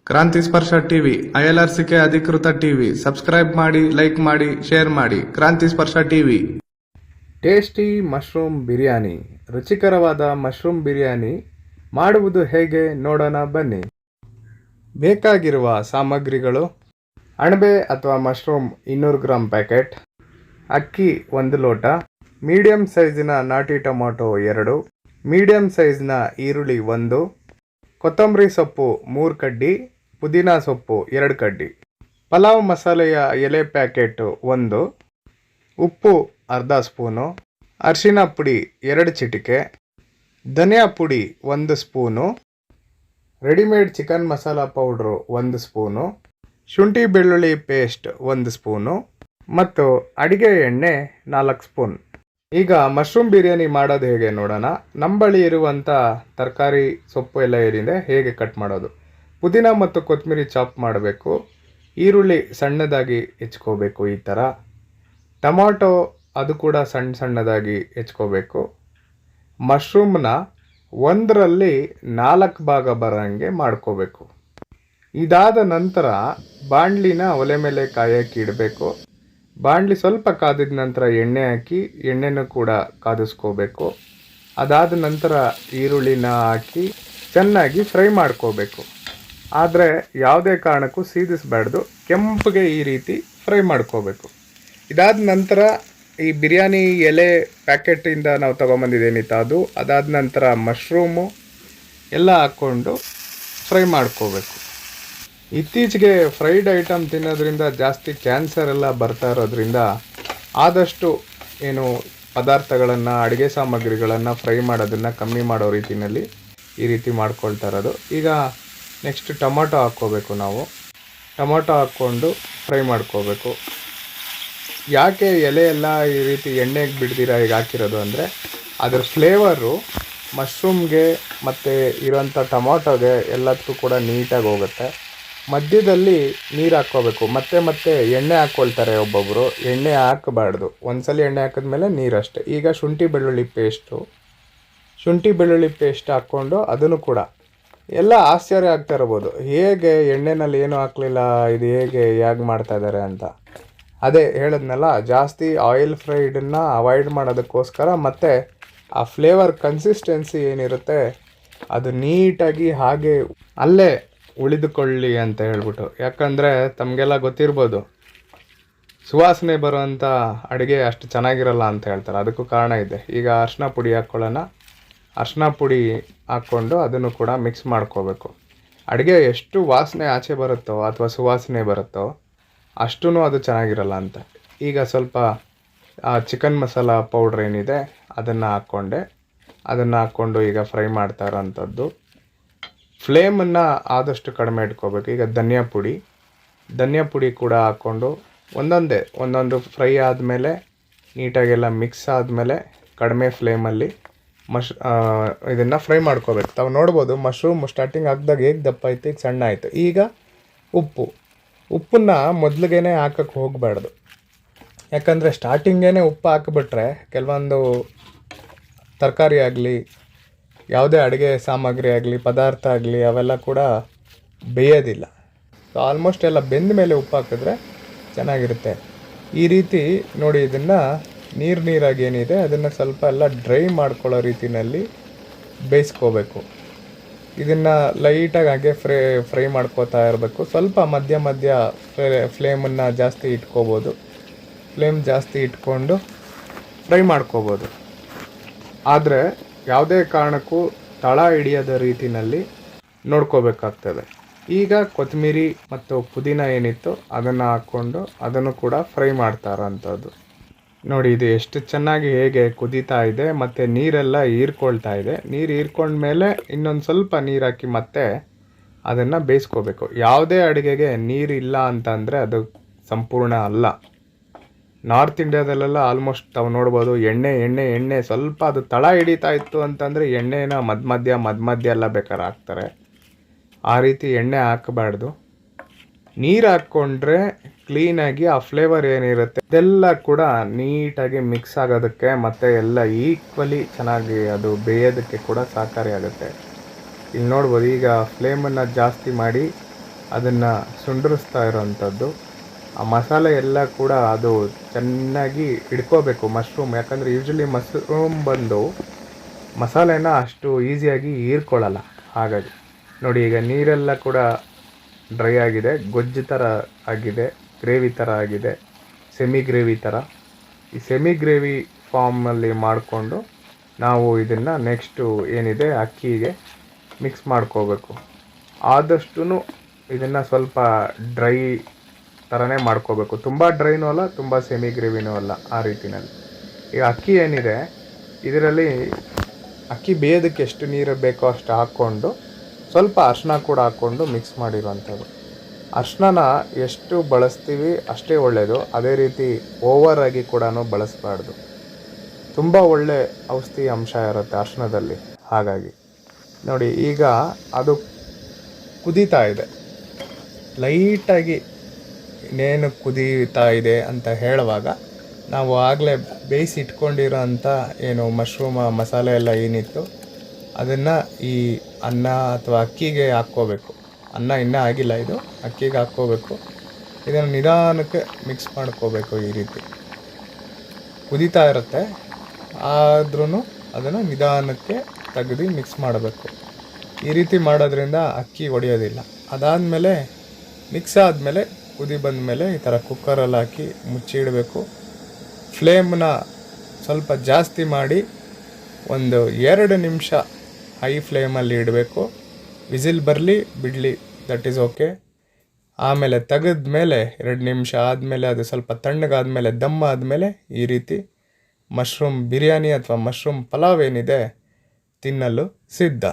ಕ್ರಾಂತಿ ಸ್ಪರ್ಶ TV ILRCK ಅಧಿಕೃತ ಟಿವಿ. ಸಬ್ಸ್ಕ್ರೈಬ್ ಮಾಡಿ, ಲೈಕ್ ಮಾಡಿ, ಶೇರ್ ಮಾಡಿ. ಕ್ರಾಂತಿ ಸ್ಪರ್ಶ ಟಿವಿ. Tasty mushroom biryani. ರುಚಿಕರವಾದ ಮಶ್ರೂಮ್ ಬಿರಿಯಾನಿ ಮಾಡುವುದು ಹೇಗೆ ನೋಡೋಣ ಬನ್ನಿ. ಬೇಕಾಗಿರುವ ಸಾಮಗ್ರಿಗಳು: ಅಣಬೆ ಅಥವಾ ಮಶ್ರೂಮ್ 200 ಗ್ರಾಂ ಪ್ಯಾಕೆಟ್, ಅಕ್ಕಿ 1 ಲೋಟ, ಮೀಡಿಯಂ ಸೈಜಿನ ನಾಟಿ ಟೊಮಾಟೊ 2, ಮೀಡಿಯಂ ಸೈಜ್ನ ಈರುಳ್ಳಿ 1, ಕೊತ್ತಂಬರಿ ಸೊಪ್ಪು 3 ಕಡ್ಡಿ, ಪುದೀನಾ ಸೊಪ್ಪು 2 ಕಡ್ಡಿ, ಪಲಾವ್ ಮಸಾಲೆಯ ಎಲೆ ಪ್ಯಾಕೆಟ್ 1, ಉಪ್ಪು ಅರ್ಧ ಸ್ಪೂನು, ಅರಿಶಿನ ಪುಡಿ 2 ಚಿಟಿಕೆ, ಧನಿಯಾ ಪುಡಿ 1 spoon, readymade chicken masala powder 1 spoon, ಶುಂಠಿ ಬೆಳ್ಳುಳ್ಳಿ ಪೇಸ್ಟ್ 1 ಸ್ಪೂನು ಮತ್ತು ಅಡಿಗೆ ಎಣ್ಣೆ 4 ಸ್ಪೂನ್. ಈಗ ಮಶ್ರೂಮ್ ಬಿರಿಯಾನಿ ಮಾಡೋದು ಹೇಗೆ ನೋಡೋಣ. ನಮ್ಮ ಬಳಿ ಇರುವಂಥ ತರಕಾರಿ ಸೊಪ್ಪು ಎಲ್ಲ ಏನಿದೆ ಹೇಗೆ ಕಟ್ ಮಾಡೋದು. ಪುದೀನ ಮತ್ತು ಕೊತ್ತಂಬರಿ ಚಾಪ್ ಮಾಡಬೇಕು. ಈರುಳ್ಳಿ ಸಣ್ಣದಾಗಿ ಹೆಚ್ಕೋಬೇಕು. ಈ ಥರ ಟೊಮಾಟೊ ಅದು ಕೂಡ ಸಣ್ಣದಾಗಿ ಹೆಚ್ಕೋಬೇಕು. ಮಶ್ರೂಮ್ನ 1ರಲ್ಲಿ 4 ಭಾಗ ಬರೋಂಗೆ ಮಾಡ್ಕೋಬೇಕು. ಇದಾದ ನಂತರ ಬಾಣಲಿನ ಒಲೆ ಮೇಲೆ ಕಾಯಕ್ಕೆ ಇಡಬೇಕು. ಬಾಣಲಿ ಸ್ವಲ್ಪ ಕಾದಿದ ನಂತರ ಎಣ್ಣೆ ಹಾಕಿ ಎಣ್ಣೆನೂ ಕೂಡ ಕಾದಿಸ್ಕೋಬೇಕು. ಅದಾದ ನಂತರ ಈರುಳ್ಳಿನ ಹಾಕಿ ಚೆನ್ನಾಗಿ ಫ್ರೈ ಮಾಡ್ಕೋಬೇಕು. ಆದರೆ ಯಾವುದೇ ಕಾರಣಕ್ಕೂ ಸೀದಿಸಬಾರ್ದು, ಕೆಂಪಗೆ ಈ ರೀತಿ ಫ್ರೈ ಮಾಡ್ಕೋಬೇಕು. ಇದಾದ ನಂತರ ಈ ಬಿರಿಯಾನಿ ಎಲೆ ಪ್ಯಾಕೆಟಿಂದ ನಾವು ತೊಗೊಂಬಂದಿದ್ದೇನಿತ್ತು ಅದು, ಅದಾದ ನಂತರ ಮಶ್ರೂಮು ಎಲ್ಲ ಹಾಕ್ಕೊಂಡು ಫ್ರೈ ಮಾಡ್ಕೋಬೇಕು. ಇತ್ತೀಚೆಗೆ ಫ್ರೈಡ್ ಐಟಮ್ ತಿನ್ನೋದ್ರಿಂದ ಜಾಸ್ತಿ ಕ್ಯಾನ್ಸರ್ ಎಲ್ಲ ಬರ್ತಾ ಇರೋದ್ರಿಂದ ಆದಷ್ಟು ಪದಾರ್ಥಗಳನ್ನು ಅಡುಗೆ ಸಾಮಗ್ರಿಗಳನ್ನು ಫ್ರೈ ಮಾಡೋದನ್ನು ಕಮ್ಮಿ ಮಾಡೋ ರೀತಿಯಲ್ಲಿ ಈ ರೀತಿ ಮಾಡ್ಕೊಳ್ತಾ ಇರೋದು. ಈಗ ನೆಕ್ಸ್ಟ್ ಟೊಮಾಟೊ ಹಾಕ್ಕೋಬೇಕು. ನಾವು ಟೊಮಾಟೊ ಹಾಕ್ಕೊಂಡು ಫ್ರೈ ಮಾಡ್ಕೋಬೇಕು. ಯಾಕೆ ಎಲೆ ಎಲ್ಲ ಈ ರೀತಿ ಎಣ್ಣೆಗೆ ಬಿಡ್ದಿರ ಈಗ ಹಾಕಿರೋದು ಅಂದರೆ ಅದರ ಫ್ಲೇವರು ಮಶ್ರೂಮ್ಗೆ ಮತ್ತು ಇರೋಂಥ ಟೊಮಾಟೊಗೆ ಎಲ್ಲದಕ್ಕೂ ಕೂಡ ನೀಟಾಗಿ ಹೋಗುತ್ತೆ. ಮಧ್ಯದಲ್ಲಿ ನೀರು ಹಾಕ್ಕೋಬೇಕು. ಮತ್ತೆ ಎಣ್ಣೆ ಹಾಕ್ಕೊಳ್ತಾರೆ ಒಬ್ಬೊಬ್ಬರು, ಎಣ್ಣೆ ಹಾಕಬಾರ್ದು. ಒಂದ್ಸಲ ಎಣ್ಣೆ ಹಾಕಿದ್ಮೇಲೆ ನೀರಷ್ಟೇ. ಈಗ ಶುಂಠಿ ಬೆಳ್ಳುಳ್ಳಿ ಪೇಸ್ಟ್ ಹಾಕ್ಕೊಂಡು ಅದನ್ನು ಕೂಡ ಎಲ್ಲ ಆಶ್ಚರ್ಯ ಆಗ್ತಾ ಇರ್ಬೋದು, ಹೇಗೆ ಎಣ್ಣೆನಲ್ಲಿ ಏನೂ ಹಾಕಲಿಲ್ಲ, ಇದು ಹೇಗೆ ಮಾಡ್ತಾ ಇದ್ದಾರೆ ಅಂತ. ಅದೇ ಹೇಳಿದ್ನಲ್ಲ, ಜಾಸ್ತಿ ಆಯಿಲ್ ಫ್ರೈಡನ್ನು ಅವಾಯ್ಡ್ ಮಾಡೋದಕ್ಕೋಸ್ಕರ ಮತ್ತು ಆ ಫ್ಲೇವರ್ ಕನ್ಸಿಸ್ಟೆನ್ಸಿ ಏನಿರುತ್ತೆ ಅದು ನೀಟಾಗಿ ಹಾಗೆ ಅಲ್ಲೇ ಉಳಿದುಕೊಳ್ಳಿ ಅಂತ ಹೇಳ್ಬಿಟ್ಟು. ಯಾಕಂದರೆ ತಮಗೆಲ್ಲ ಗೊತ್ತಿರ್ಬೋದು, ಸುವಾಸನೆ ಬರುವಂಥ ಅಡುಗೆ ಅಷ್ಟು ಚೆನ್ನಾಗಿರಲ್ಲ ಅಂತ ಹೇಳ್ತಾರೆ. ಅದಕ್ಕೂ ಕಾರಣ ಇದೆ. ಈಗ ಅರಿಶಿನ ಪುಡಿ ಹಾಕ್ಕೊಳ್ಳೋಣ. ಅರಿಶಿನ ಪುಡಿ ಹಾಕ್ಕೊಂಡು ಅದನ್ನು ಕೂಡ ಮಿಕ್ಸ್ ಮಾಡ್ಕೋಬೇಕು. ಅಡುಗೆ ಎಷ್ಟು ವಾಸನೆ ಆಚೆ ಬರುತ್ತೋ ಅಥವಾ ಸುವಾಸನೆ ಬರುತ್ತೋ ಅಷ್ಟೂ ಅದು ಚೆನ್ನಾಗಿರಲ್ಲ ಅಂತ. ಈಗ ಸ್ವಲ್ಪ ಚಿಕನ್ ಮಸಾಲ ಪೌಡ್ರ್ ಏನಿದೆ ಅದನ್ನು ಹಾಕ್ಕೊಂಡು ಈಗ ಫ್ರೈ ಮಾಡ್ತಾ ಇರೋಂಥದ್ದು. ಫ್ಲೇಮನ್ನು ಆದಷ್ಟು ಕಡಿಮೆ ಇಟ್ಕೋಬೇಕು. ಈಗ ಧನಿಯಾ ಪುಡಿ ಕೂಡ ಹಾಕ್ಕೊಂಡು ಒಂದೊಂದು ಫ್ರೈ ಆದಮೇಲೆ ನೀಟಾಗೆಲ್ಲ ಮಿಕ್ಸ್ ಆದಮೇಲೆ ಕಡಿಮೆ ಫ್ಲೇಮಲ್ಲಿ ಇದನ್ನು ಫ್ರೈ ಮಾಡ್ಕೋಬೇಕು. ತಾವು ನೋಡ್ಬೋದು ಮಶ್ರೂಮ್ ಸ್ಟಾರ್ಟಿಂಗ್ ಹಾಕಿದಾಗ ಹೇಗೆ ದಪ್ಪ ಆಯಿತು, ಈಗ ಸಣ್ಣ ಆಯಿತು. ಈಗ ಉಪ್ಪನ್ನು ಮೊದಲಿಗೆ ಹಾಕಕ್ಕೆ ಹೋಗಬಾರ್ದು. ಯಾಕಂದರೆ ಸ್ಟಾರ್ಟಿಂಗೇ ಉಪ್ಪು ಹಾಕಿಬಿಟ್ರೆ ಕೆಲವೊಂದು ತರಕಾರಿ ಆಗಲಿ, ಯಾವುದೇ ಅಡುಗೆ ಸಾಮಗ್ರಿ ಆಗಲಿ, ಪದಾರ್ಥ ಆಗಲಿ, ಅವೆಲ್ಲ ಕೂಡ ಬೇಯೋದಿಲ್ಲ. ಆಲ್ಮೋಸ್ಟ್ ಎಲ್ಲ ಬೆಂದ ಮೇಲೆ ಉಪ್ಪು ಹಾಕಿದ್ರೆ ಚೆನ್ನಾಗಿರುತ್ತೆ. ಈ ರೀತಿ ನೋಡಿ, ಇದನ್ನು ನೀರಾಗಿ ಏನಿದೆ ಅದನ್ನು ಸ್ವಲ್ಪ ಎಲ್ಲ ಡ್ರೈ ಮಾಡ್ಕೊಳ್ಳೋ ರೀತಿಯಲ್ಲಿ ಬೇಯಿಸ್ಕೋಬೇಕು. ಇದನ್ನು ಲೈಟಾಗಿ ಹಾಗೆ ಫ್ರೈ ಮಾಡ್ಕೋತಾ ಇರಬೇಕು. ಸ್ವಲ್ಪ ಮಧ್ಯ ಫ್ಲೇಮನ್ನು ಜಾಸ್ತಿ ಇಟ್ಕೋಬೋದು. ಫ್ಲೇಮ್ ಜಾಸ್ತಿ ಇಟ್ಕೊಂಡು ಫ್ರೈ ಮಾಡ್ಕೋಬೋದು. ಆದರೆ ಯಾವುದೇ ಕಾರಣಕ್ಕೂ ತಳ ಹಿಡಿಯೋದ ರೀತಿಯಲ್ಲಿ ನೋಡ್ಕೋಬೇಕಾಗ್ತದೆ. ಈಗ ಕೊತ್ತಂಬರಿ ಮತ್ತು ಪುದೀನ ಏನಿತ್ತು ಅದನ್ನು ಹಾಕ್ಕೊಂಡು ಅದನ್ನು ಕೂಡ ಫ್ರೈ ಮಾಡ್ತಾ ಇರೋಂಥದ್ದು. ನೋಡಿ, ಇದು ಎಷ್ಟು ಚೆನ್ನಾಗಿ ಹೇಗೆ ಕುದೀತಾ ಇದೆ ಮತ್ತು ನೀರೆಲ್ಲ ಹೀರ್ಕೊಳ್ತಾ ಇದೆ. ನೀರು ಹೀರ್ಕೊಂಡ್ಮೇಲೆ ಇನ್ನೊಂದು ಸ್ವಲ್ಪ ನೀರು ಹಾಕಿ ಮತ್ತೆ ಅದನ್ನು ಬೇಯಿಸ್ಕೋಬೇಕು. ಯಾವುದೇ ಅಡುಗೆಗೆ ನೀರಿಲ್ಲ ಅಂತಂದರೆ ಅದು ಸಂಪೂರ್ಣ ಅಲ್ಲ. ನಾರ್ತ್ ಇಂಡಿಯಾದಲ್ಲೆಲ್ಲ ಆಲ್ಮೋಸ್ಟ್ ತಾವು ನೋಡ್ಬೋದು, ಎಣ್ಣೆ ಸ್ವಲ್ಪ ಅದು ತಳ ಹಿಡಿತಾ ಇತ್ತು ಅಂತಂದರೆ ಎಣ್ಣೆನ ಮಧ್ಯ ಎಲ್ಲ ಬೇಕಾದ್ರೆ ಹಾಕ್ತಾರೆ. ಆ ರೀತಿ ಎಣ್ಣೆ ಹಾಕಬಾರ್ದು. ನೀರು ಹಾಕ್ಕೊಂಡ್ರೆ ಕ್ಲೀನಾಗಿ ಆ ಫ್ಲೇವರ್ ಏನಿರುತ್ತೆ ಇದೆಲ್ಲ ಕೂಡ ನೀಟಾಗಿ ಮಿಕ್ಸ್ ಆಗೋದಕ್ಕೆ ಮತ್ತು ಎಲ್ಲ ಈಕ್ವಲಿ ಚೆನ್ನಾಗಿ ಅದು ಬೇಯೋದಕ್ಕೆ ಕೂಡ ಸಹಕಾರಿ ಆಗುತ್ತೆ. ಇಲ್ಲಿ ನೋಡ್ಬೋದು, ಈಗ ಫ್ಲೇಮನ್ನು ಜಾಸ್ತಿ ಮಾಡಿ ಅದನ್ನು ಸುಂಡರಿಸ್ತಾ ಇರೋವಂಥದ್ದು. ಆ ಮಸಾಲೆ ಎಲ್ಲ ಕೂಡ ಅದು ಚೆನ್ನಾಗಿ ಹಿಡ್ಕೋಬೇಕು ಮಶ್ರೂಮ್. ಯಾಕಂದರೆ ಯೂಶ್ವಲಿ ಮಶ್ರೂಮ್ ಬಂದು ಮಸಾಲೆನ ಅಷ್ಟು ಈಸಿಯಾಗಿ ಹೀರ್ಕೊಳ್ಳಲ್ಲ. ಹಾಗಾಗಿ ನೋಡಿ, ಈಗ ನೀರೆಲ್ಲ ಕೂಡ ಡ್ರೈ ಆಗಿದೆ, ಗೊಜ್ಜು ಥರ ಆಗಿದೆ, ಗ್ರೇವಿ ಥರ ಆಗಿದೆ, ಸೆಮಿ ಗ್ರೇವಿ ಥರ. ಈ ಸೆಮಿ ಗ್ರೇವಿ ಫಾರ್ಮಲ್ಲಿ ಮಾಡಿಕೊಂಡು ನಾವು ಇದನ್ನು ನೆಕ್ಸ್ಟು ಏನಿದೆ ಅಕ್ಕಿಗೆ ಮಿಕ್ಸ್ ಮಾಡ್ಕೋಬೇಕು. ಆದಷ್ಟು ಇದನ್ನು ಸ್ವಲ್ಪ ಡ್ರೈ ಥರನೇ ಮಾಡ್ಕೋಬೇಕು. ತುಂಬ ಡ್ರೈನೂ ಅಲ್ಲ, ತುಂಬ ಸೆಮಿ ಗ್ರೇವಿನೂ ಅಲ್ಲ, ಆ ರೀತಿಯಲ್ಲಿ. ಈಗ ಅಕ್ಕಿ ಏನಿದೆ ಇದರಲ್ಲಿ ಅಕ್ಕಿ ಬೇಯೋದಕ್ಕೆ ಎಷ್ಟು ನೀರು ಬೇಕೋ ಅಷ್ಟು ಹಾಕ್ಕೊಂಡು ಸ್ವಲ್ಪ ಅರಿಶಿನ ಕೂಡ ಹಾಕ್ಕೊಂಡು ಮಿಕ್ಸ್ ಮಾಡಿರುವಂಥದ್ದು. ಅರಿಶಿನ ಎಷ್ಟು ಬಳಸ್ತೀವಿ ಅಷ್ಟೇ ಒಳ್ಳೆಯದು. ಅದೇ ರೀತಿ ಓವರಾಗಿ ಕೂಡ ಬಳಸಬಾರ್ದು. ತುಂಬ ಒಳ್ಳೆ ಔಷಧಿ ಅಂಶ ಇರುತ್ತೆ ಅರಿಶಿನದಲ್ಲಿ. ಹಾಗಾಗಿ ನೋಡಿ, ಈಗ ಅದು ಕುದೀತಾ ಇದೆ. ಲೈಟಾಗಿ ಇನ್ನೇನು ಕುದೀತಾ ಇದೆ ಅಂತ ಹೇಳುವಾಗ ನಾವು ಆಗಲೇ ಬೇಯಿಸಿ ಇಟ್ಕೊಂಡಿರೋ ಅಂಥ ಏನು ಮಶ್ರೂಮ್ ಮಸಾಲೆ ಎಲ್ಲ ಏನಿತ್ತು ಅದನ್ನು ಈ ಅನ್ನ ಅಥವಾ ಅಕ್ಕಿಗೆ ಹಾಕ್ಕೋಬೇಕು. ಅನ್ನ ಇನ್ನೂ ಆಗಿಲ್ಲ, ಇದು ಅಕ್ಕಿಗೆ ಹಾಕ್ಕೋಬೇಕು. ಇದನ್ನು ನಿಧಾನಕ್ಕೆ ಮಿಕ್ಸ್ ಮಾಡ್ಕೋಬೇಕು. ಈ ರೀತಿ ಕುದೀತಾ ಇರುತ್ತೆ, ಆದ್ರೂ ಅದನ್ನು ನಿಧಾನಕ್ಕೆ ತೆಗೆದು ಮಿಕ್ಸ್ ಮಾಡಬೇಕು. ಈ ರೀತಿ ಮಾಡೋದ್ರಿಂದ ಅಕ್ಕಿ ಒಡೆಯೋದಿಲ್ಲ. ಅದಾದಮೇಲೆ ಮಿಕ್ಸ್ ಆದಮೇಲೆ ಕುದಿ ಬಂದಮೇಲೆ ಈ ಥರ ಕುಕ್ಕರಲ್ಲಿ ಹಾಕಿ ಮುಚ್ಚಿಡಬೇಕು. ಫ್ಲೇಮ್ನ ಸ್ವಲ್ಪ ಜಾಸ್ತಿ ಮಾಡಿ ಒಂದು 2 ನಿಮಿಷ ಹೈ ಫ್ಲೇಮಲ್ಲಿ ಇಡಬೇಕು. ವಿಸಿಲ್ ಬರಲಿ ಬಿಡಲಿ, ದಟ್ ಈಸ್ ಓಕೆ. ಆಮೇಲೆ ತೆಗೆದ್ಮೇಲೆ 2 ನಿಮಿಷ ಆದಮೇಲೆ ಅದು ಸ್ವಲ್ಪ ತಣ್ಣಗಾದಮೇಲೆ ದಮ್ ಆದಮೇಲೆ ಈ ರೀತಿ ಮಶ್ರೂಮ್ ಬಿರಿಯಾನಿ ಅಥವಾ ಮಶ್ರೂಮ್ ಪಲಾವ್ ಏನಿದೆ ತಿನ್ನಲು ಸಿದ್ಧ.